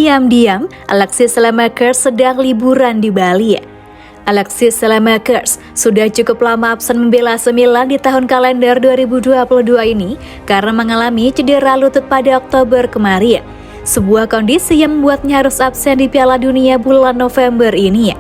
Diam-diam, Alexis Saelemaekers sedang liburan di Bali. Alexis Saelemaekers sudah cukup lama absen membela AC Milan di tahun kalender 2022 ini karena mengalami cedera lutut pada Oktober kemarin. Sebuah kondisi yang membuatnya harus absen di Piala Dunia bulan November ini.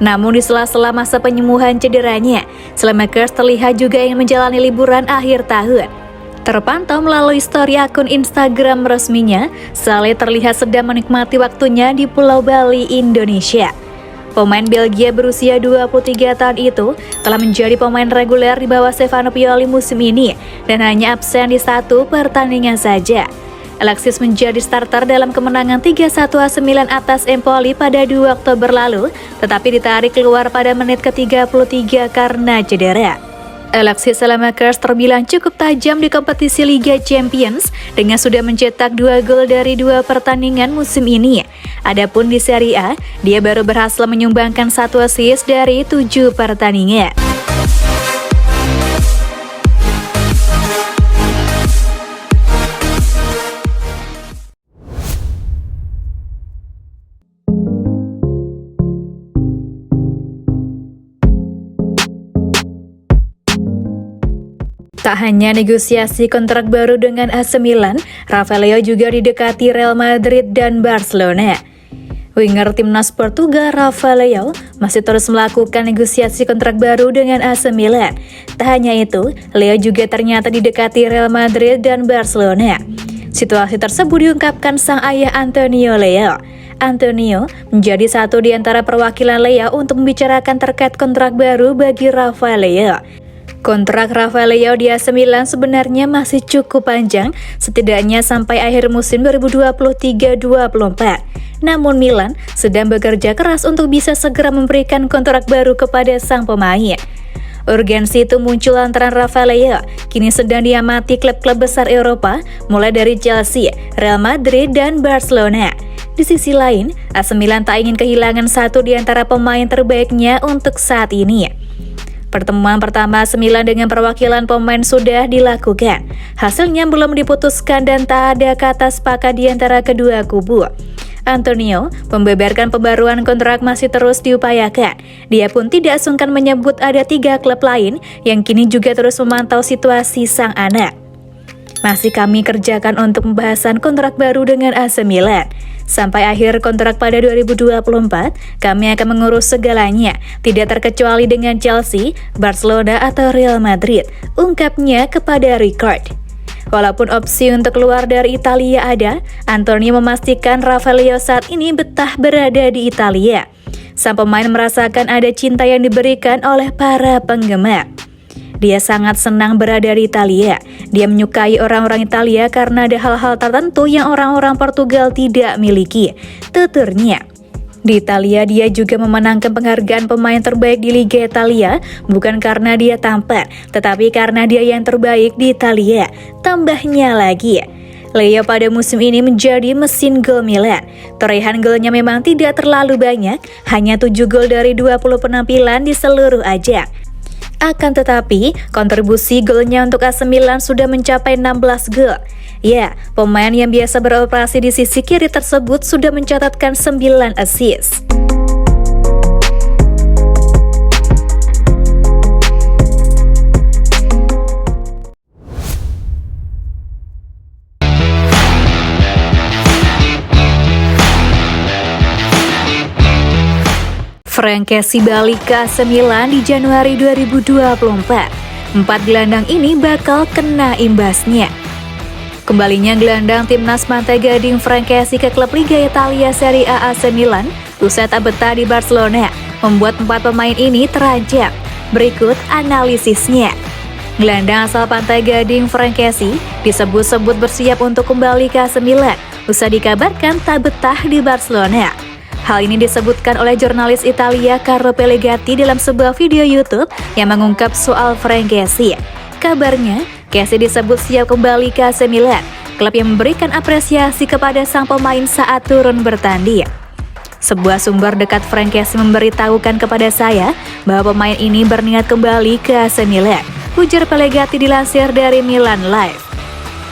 Namun di sela-sela masa penyembuhan cederanya, Saelemaekers terlihat juga ingin menjalani liburan akhir tahun. Terpantau melalui story akun Instagram resminya, Saleh terlihat sedang menikmati waktunya di Pulau Bali, Indonesia. Pemain Belgia berusia 23 tahun itu telah menjadi pemain reguler di bawah Stefano Pioli musim ini dan hanya absen di satu pertandingan saja. Alexis menjadi starter dalam kemenangan 3-1 AC Milan atas Empoli pada 2 Oktober lalu, tetapi ditarik keluar pada menit ke-33 karena cedera. Alexis Saelemaekers terbilang cukup tajam di kompetisi Liga Champions dengan sudah mencetak 2 gol dari 2 pertandingan musim ini. Adapun di Serie A, dia baru berhasil menyumbangkan 1 assist dari 7 pertandingan. Tak hanya negosiasi kontrak baru dengan AC Milan, Rafael Leao juga didekati Real Madrid dan Barcelona. Winger timnas Portugal Rafael Leao masih terus melakukan negosiasi kontrak baru dengan AC Milan. Tak hanya itu, Leo juga ternyata didekati Real Madrid dan Barcelona. Situasi tersebut diungkapkan sang ayah Antonio Leo. Antonio menjadi satu di antara perwakilan Leo untuk membicarakan terkait kontrak baru bagi Rafael Leo. Kontrak Rafael Leao di AC Milan sebenarnya masih cukup panjang, setidaknya sampai akhir musim 2023-24. Namun Milan sedang bekerja keras untuk bisa segera memberikan kontrak baru kepada sang pemain. Urgensi itu muncul antara Rafael Leao kini sedang diamati klub-klub besar Eropa, mulai dari Chelsea, Real Madrid, dan Barcelona. Di sisi lain, AC Milan tak ingin kehilangan satu di antara pemain terbaiknya untuk saat ini. Pertemuan pertama AC Milan dengan perwakilan pemain sudah dilakukan. Hasilnya belum diputuskan dan tak ada kata sepakat di antara kedua kubu. Antonio membeberkan pembaruan kontrak masih terus diupayakan. Dia pun tidak sungkan menyebut ada 3 klub lain yang kini juga terus memantau situasi sang anak. Masih kami kerjakan untuk pembahasan kontrak baru dengan AC Milan. Sampai akhir kontrak pada 2024, kami akan mengurus segalanya, tidak terkecuali dengan Chelsea, Barcelona, atau Real Madrid, ungkapnya kepada Record. Walaupun opsi untuk keluar dari Italia ada, Antonio memastikan Rafael Leao saat ini betah berada di Italia. Sang pemain merasakan ada cinta yang diberikan oleh para penggemar. Dia sangat senang berada di Italia. Dia menyukai orang-orang Italia karena ada hal-hal tertentu yang orang-orang Portugal tidak miliki, tuturnya. Di Italia dia juga memenangkan penghargaan pemain terbaik di Liga Italia, bukan karena dia tampan, tetapi karena dia yang terbaik di Italia, tambahnya lagi. Leo pada musim ini menjadi mesin gol Milan. Torehan golnya memang tidak terlalu banyak, hanya 7 gol dari 20 penampilan di seluruh ajang. Akan tetapi, kontribusi golnya untuk AC Milan sudah mencapai 16 gol. Ya, pemain yang biasa beroperasi di sisi kiri tersebut sudah mencatatkan 9 assist. Frank Kessie balik ke AC Milan di Januari 2024. 4 gelandang ini bakal kena imbasnya. Kembalinya gelandang timnas Pantai Gading Frank Kessie ke klub Liga Italia Serie A AC Milan usai tak betah di Barcelona membuat 4 pemain ini terancam. Berikut analisisnya. Gelandang asal Pantai Gading Frank Kessie disebut-sebut bersiap untuk kembali ke AC Milan usai dikabarkan tak betah di Barcelona. Hal ini disebutkan oleh jurnalis Italia Carlo Pellegatti dalam sebuah video YouTube yang mengungkap soal Frank Kessie. Kabarnya, Kessie disebut siap kembali ke AC Milan, klub yang memberikan apresiasi kepada sang pemain saat turun bertanding. Sebuah sumber dekat Frank Kessie memberitahukan kepada saya bahwa pemain ini berniat kembali ke AC Milan, ujar Pellegatti dilansir dari Milan Live.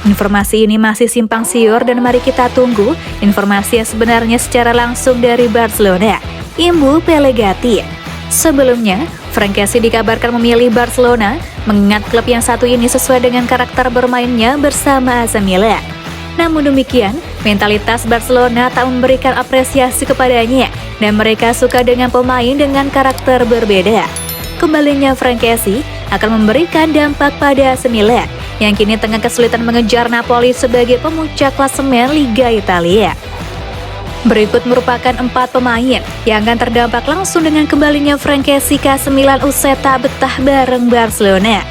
Informasi ini masih simpang siur dan mari kita tunggu informasi yang sebenarnya secara langsung dari Barcelona. Imbu Pellegatti. Sebelumnya, Frank Kessie dikabarkan memilih Barcelona mengingat klub yang satu ini sesuai dengan karakter bermainnya bersama AC Milan. Namun demikian, mentalitas Barcelona tak memberikan apresiasi kepadanya dan mereka suka dengan pemain dengan karakter berbeda. Kembalinya Frank Kessie akan memberikan dampak pada AC Milan yang kini tengah kesulitan mengejar Napoli sebagai pemuncak klasemen Liga Italia. Berikut merupakan 4 pemain yang akan terdampak langsung dengan kembalinya Frank Kessie ke AC Milan usai tak betah bareng Barcelona.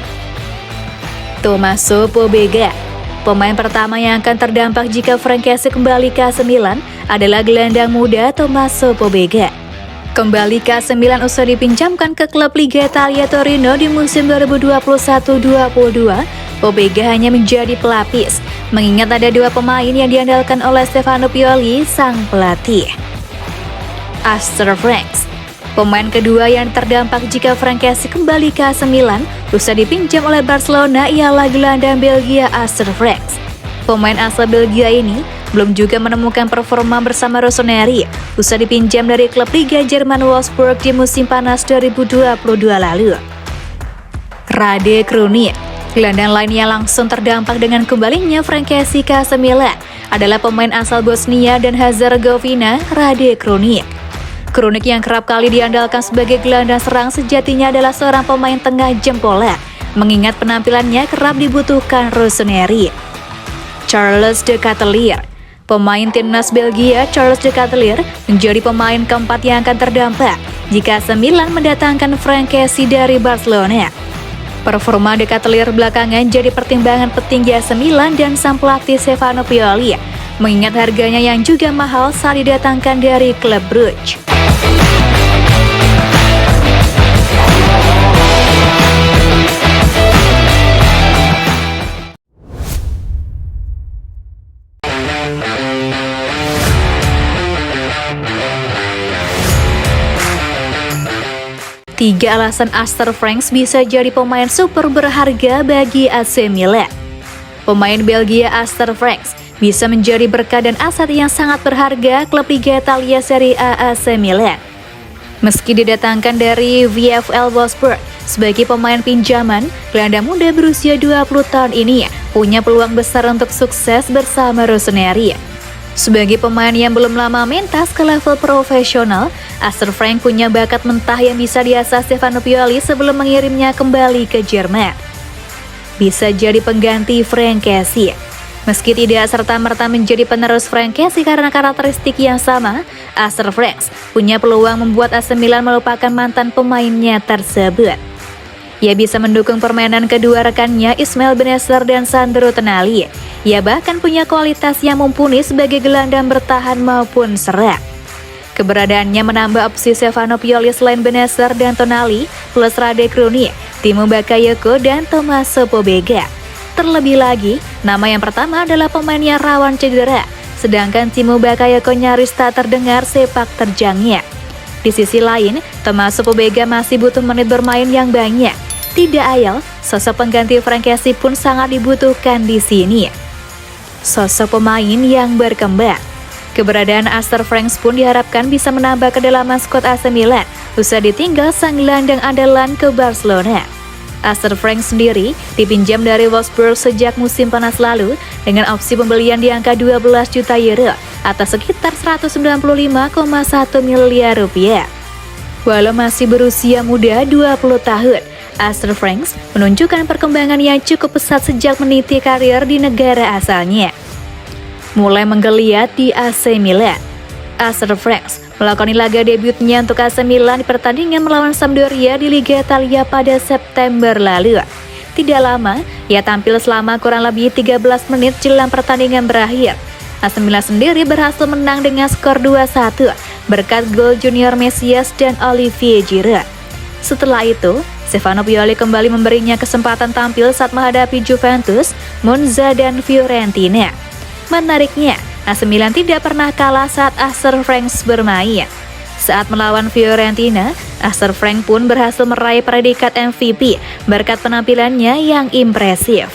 Tommaso Pobega. Pemain pertama yang akan terdampak jika Frank Kessie kembali ke AC Milan adalah gelandang muda Tommaso Pobega. Kembali ke AC Milan usai dipinjamkan ke klub Liga Italia Torino di musim 2021-22, Pobega hanya menjadi pelapis, mengingat ada 2 pemain yang diandalkan oleh Stefano Pioli, sang pelatih. Astor Franks. Pemain kedua yang terdampak jika Frank Kessie kembali ke AC Milan usai dipinjam oleh Barcelona ialah gelandang Belgia Astor Franks. Pemain asal Belgia ini belum juga menemukan performa bersama Rossoneri usai dipinjam dari klub Liga Jerman Wolfsburg di musim panas 2022 lalu. Rade Krunic. Gelandang lainnya langsung terdampak dengan kembalinya Frank Kessie ke AC Milan adalah pemain asal Bosnia dan Herzegovina, Rade Krunic. Krunic yang kerap kali diandalkan sebagai gelandang serang sejatinya adalah seorang pemain tengah jempolan, mengingat penampilannya kerap dibutuhkan Rossoneri. Charles De Ketelaere. Pemain timnas Belgia Charles De Ketelaere menjadi pemain keempat yang akan terdampak jika AC Milan mendatangkan Frank Kessie dari Barcelona. Performa De Ketelaere belakangan jadi pertimbangan petinggi AC Milan dan sang pelatih Stefano Pioli, mengingat harganya yang juga mahal saat didatangkan dari klub Bruges. Tiga alasan Astor Franks bisa jadi pemain super berharga bagi AC Milan. Pemain Belgia Astor Franks bisa menjadi berkah dan aset yang sangat berharga klub Liga Italia Serie A AC Milan. Meski didatangkan dari VfL Wolfsburg sebagai pemain pinjaman, gelandang muda berusia 20 tahun ini punya peluang besar untuk sukses bersama Rossoneri. Sebagai pemain yang belum lama mentas ke level profesional, Astor Franks punya bakat mentah yang bisa diasah Stefano Pioli sebelum mengirimnya kembali ke Jerman. Bisa jadi pengganti Frank Kessie. Meski tidak serta-merta menjadi penerus Frank Kessie karena karakteristik yang sama, Astor Franks punya peluang membuat AC Milan melupakan mantan pemainnya tersebut. Ia bisa mendukung permainan kedua rekannya Ismail Bennacer dan Sandro Tonali. Ia bahkan punya kualitas yang mumpuni sebagai gelandang bertahan maupun serang. Keberadaannya menambah opsi Stefano Pioli selain Bennacer dan Tonali, plus Rade Krunic, Timo Bakayoko, dan Tommaso Pobega. Terlebih lagi, nama yang pertama adalah pemain yang rawan cedera, sedangkan Timo Bakayoko nyaris tak terdengar sepak terjangnya. Di sisi lain, Tommaso Pobega masih butuh menit bermain yang banyak. Tidak ayal, sosok pengganti Frank Kessie pun sangat dibutuhkan di sini. Sosok pemain yang berkembang. Keberadaan Astor Franks pun diharapkan bisa menambah kedalaman skuad AC Milan usai ditinggal sang gelandang andalan ke Barcelona. Astor Franks sendiri dipinjam dari Wolfsburg sejak musim panas lalu dengan opsi pembelian di angka 12 juta euro atau sekitar 195,1 miliar rupiah. Walau masih berusia muda 20 tahun, Astor Franks menunjukkan perkembangan yang cukup pesat sejak meniti karir di negara asalnya. Mulai menggeliat di AC Milan, Astor Franks melakoni laga debutnya untuk AC Milan di pertandingan melawan Sampdoria di Liga Italia pada September lalu. Tidak lama, ia tampil selama kurang lebih 13 menit jelang pertandingan berakhir. AC Milan sendiri berhasil menang dengan skor 2-1 berkat gol Junior Mesias dan Olivier Giroud. Setelah itu, Stefano Pioli kembali memberinya kesempatan tampil saat menghadapi Juventus, Monza, dan Fiorentina. Menariknya, AC Milan tidak pernah kalah saat Astor Franks bermain. Saat melawan Fiorentina, Astor Franks pun berhasil meraih predikat MVP berkat penampilannya yang impresif.